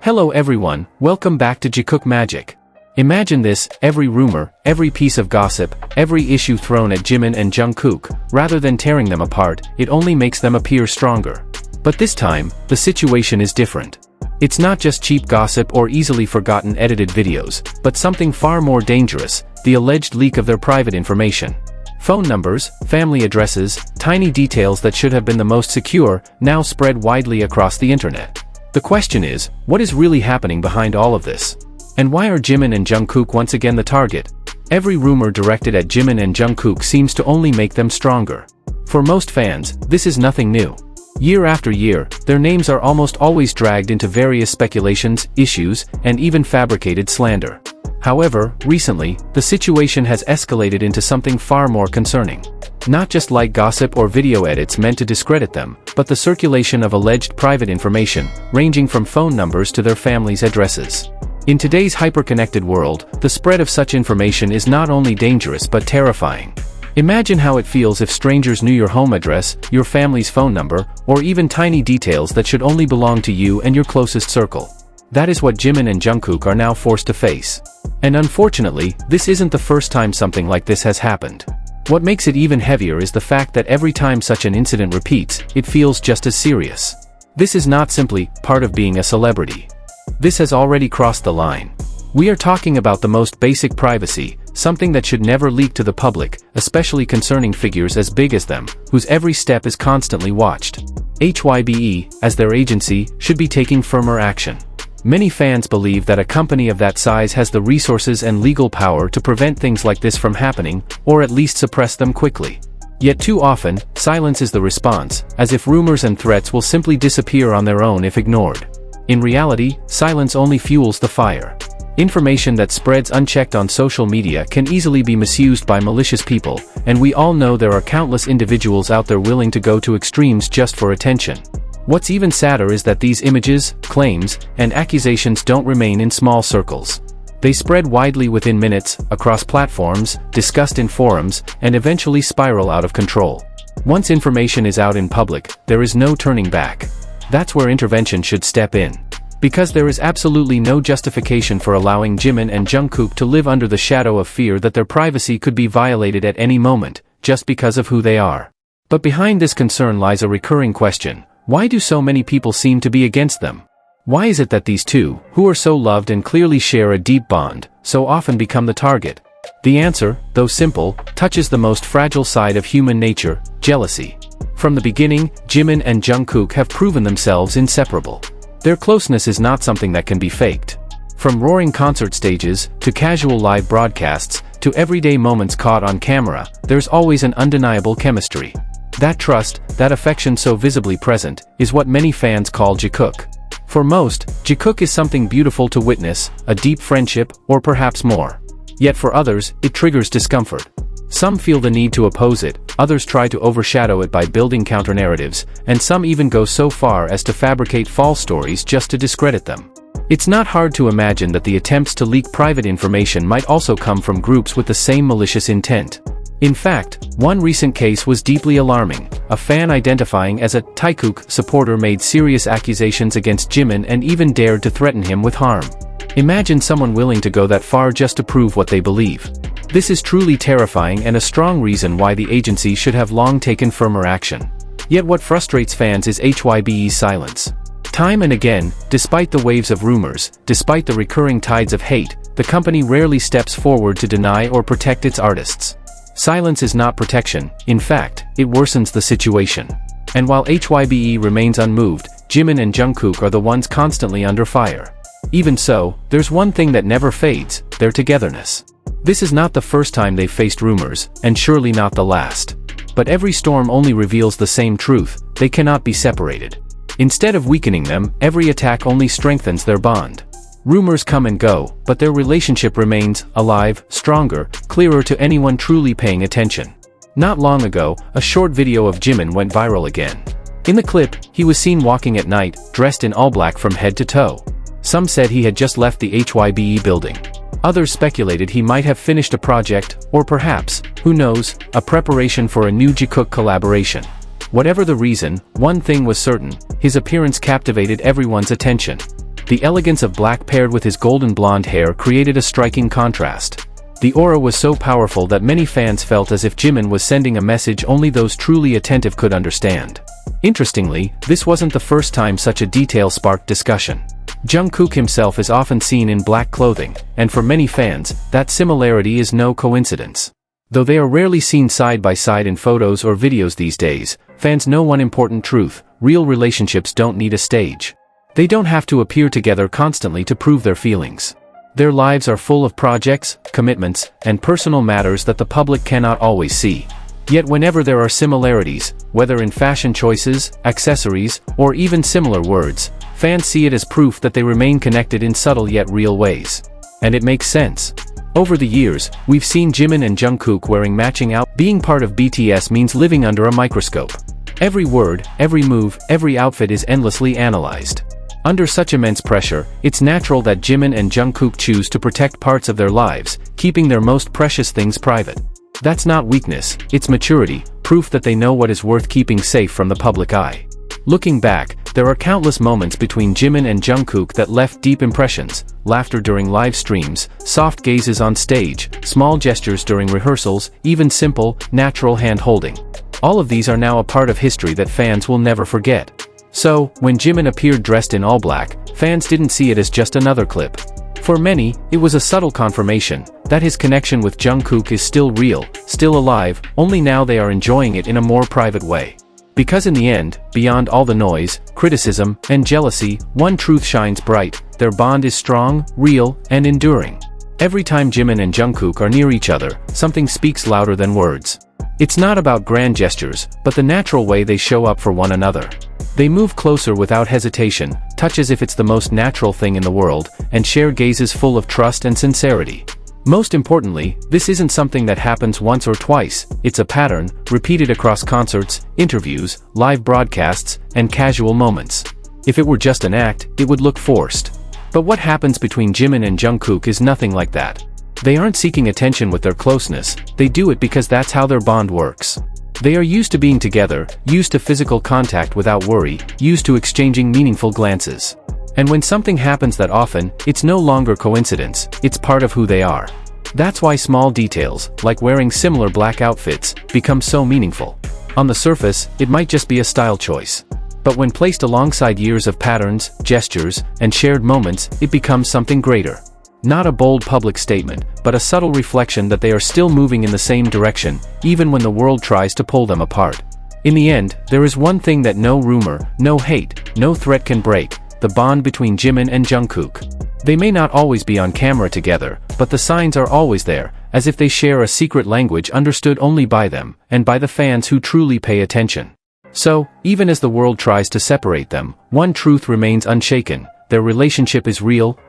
Hello everyone, welcome back to Jikook Magic. Imagine this, every rumor, every piece of gossip, every issue thrown at Jimin and Jungkook, rather than tearing them apart, it only makes them appear stronger. But this time, the situation is different. It's not just cheap gossip or easily forgotten edited videos, but something far more dangerous, the alleged leak of their private information. Phone numbers, family addresses, tiny details that should have been the most secure, now spread widely across the internet. The question is, what is really happening behind all of this? And why are Jimin and Jungkook once again the target? Every rumor directed at Jimin and Jungkook seems to only make them stronger. For most fans, this is nothing new. Year after year, their names are almost always dragged into various speculations, issues, and even fabricated slander. However, recently, the situation has escalated into something far more concerning. Not just light gossip or video edits meant to discredit them, but the circulation of alleged private information, ranging from phone numbers to their families' addresses. In today's hyper-connected world, the spread of such information is not only dangerous but terrifying. Imagine how it feels if strangers knew your home address, your family's phone number, or even tiny details that should only belong to you and your closest circle. That is what Jimin and Jungkook are now forced to face. And unfortunately, this isn't the first time something like this has happened. What makes it even heavier is the fact that every time such an incident repeats, it feels just as serious. This is not simply part of being a celebrity. This has already crossed the line. We are talking about the most basic privacy, something that should never leak to the public, especially concerning figures as big as them, whose every step is constantly watched. HYBE, as their agency, should be taking firmer action. Many fans believe that a company of that size has the resources and legal power to prevent things like this from happening, or at least suppress them quickly. Yet too often, silence is the response, as if rumors and threats will simply disappear on their own if ignored. In reality, silence only fuels the fire. Information that spreads unchecked on social media can easily be misused by malicious people, and we all know there are countless individuals out there willing to go to extremes just for attention. What's even sadder is that these images, claims, and accusations don't remain in small circles. They spread widely within minutes, across platforms, discussed in forums, and eventually spiral out of control. Once information is out in public, there is no turning back. That's where intervention should step in. Because there is absolutely no justification for allowing Jimin and Jungkook to live under the shadow of fear that their privacy could be violated at any moment, just because of who they are. But behind this concern lies a recurring question. Why do so many people seem to be against them? Why is it that these two, who are so loved and clearly share a deep bond, so often become the target? The answer, though simple, touches the most fragile side of human nature, jealousy. From the beginning, Jimin and Jungkook have proven themselves inseparable. Their closeness is not something that can be faked. From roaring concert stages, to casual live broadcasts, to everyday moments caught on camera, there's always an undeniable chemistry. That trust, that affection so visibly present, is what many fans call Jikook. For most, Jikook is something beautiful to witness, a deep friendship, or perhaps more. Yet for others, it triggers discomfort. Some feel the need to oppose it, others try to overshadow it by building counter-narratives, and some even go so far as to fabricate false stories just to discredit them. It's not hard to imagine that the attempts to leak private information might also come from groups with the same malicious intent. In fact, one recent case was deeply alarming. A fan identifying as a Taekook supporter made serious accusations against Jimin and even dared to threaten him with harm. Imagine someone willing to go that far just to prove what they believe. This is truly terrifying and a strong reason why the agency should have long taken firmer action. Yet what frustrates fans is HYBE's silence. Time and again, despite the waves of rumors, despite the recurring tides of hate, the company rarely steps forward to deny or protect its artists. Silence is not protection, in fact, it worsens the situation. And while HYBE remains unmoved, Jimin and Jungkook are the ones constantly under fire. Even so, there's one thing that never fades, their togetherness. This is not the first time they've faced rumors, and surely not the last. But every storm only reveals the same truth, they cannot be separated. Instead of weakening them, every attack only strengthens their bond. Rumors come and go, but their relationship remains alive, stronger, clearer to anyone truly paying attention. Not long ago, a short video of Jimin went viral again. In the clip, he was seen walking at night, dressed in all black from head to toe. Some said he had just left the HYBE building. Others speculated he might have finished a project, or perhaps, who knows, a preparation for a new Jikook collaboration. Whatever the reason, one thing was certain, his appearance captivated everyone's attention. The elegance of Black paired with his golden blonde hair created a striking contrast. The aura was so powerful that many fans felt as if Jimin was sending a message only those truly attentive could understand. Interestingly, this wasn't the first time such a detail sparked discussion. Jungkook himself is often seen in black clothing, and for many fans, that similarity is no coincidence. Though they are rarely seen side by side in photos or videos these days, fans know one important truth: real relationships don't need a stage. They don't have to appear together constantly to prove their feelings. Their lives are full of projects, commitments, and personal matters that the public cannot always see. Yet whenever there are similarities, whether in fashion choices, accessories, or even similar words, fans see it as proof that they remain connected in subtle yet real ways. And it makes sense. Over the years, we've seen Jimin and Jungkook wearing matching outfits. Being part of BTS means living under a microscope. Every word, every move, every outfit is endlessly analyzed. Under such immense pressure, it's natural that Jimin and Jungkook choose to protect parts of their lives, keeping their most precious things private. That's not weakness, it's maturity, proof that they know what is worth keeping safe from the public eye. Looking back, there are countless moments between Jimin and Jungkook that left deep impressions: laughter during live streams, soft gazes on stage, small gestures during rehearsals, even simple, natural hand-holding. All of these are now a part of history that fans will never forget. So, when Jimin appeared dressed in all black, fans didn't see it as just another clip. For many, it was a subtle confirmation that his connection with Jungkook is still real, still alive, only now they are enjoying it in a more private way. Because in the end, beyond all the noise, criticism, and jealousy, one truth shines bright: their bond is strong, real, and enduring. Every time Jimin and Jungkook are near each other, something speaks louder than words. It's not about grand gestures, but the natural way they show up for one another. They move closer without hesitation, touch as if it's the most natural thing in the world, and share gazes full of trust and sincerity. Most importantly, this isn't something that happens once or twice, it's a pattern, repeated across concerts, interviews, live broadcasts, and casual moments. If it were just an act, it would look forced. But what happens between Jimin and Jungkook is nothing like that. They aren't seeking attention with their closeness, they do it because that's how their bond works. They are used to being together, used to physical contact without worry, used to exchanging meaningful glances. And when something happens that often, it's no longer coincidence, it's part of who they are. That's why small details, like wearing similar black outfits, become so meaningful. On the surface, it might just be a style choice. But when placed alongside years of patterns, gestures, and shared moments, it becomes something greater. Not a bold public statement, but a subtle reflection that they are still moving in the same direction, even when the world tries to pull them apart. In the end, there is one thing that no rumor, no hate, no threat can break: the bond between Jimin and Jungkook. They may not always be on camera together, but the signs are always there, as if they share a secret language understood only by them, and by the fans who truly pay attention. So, even as the world tries to separate them, one truth remains unshaken: their relationship is real,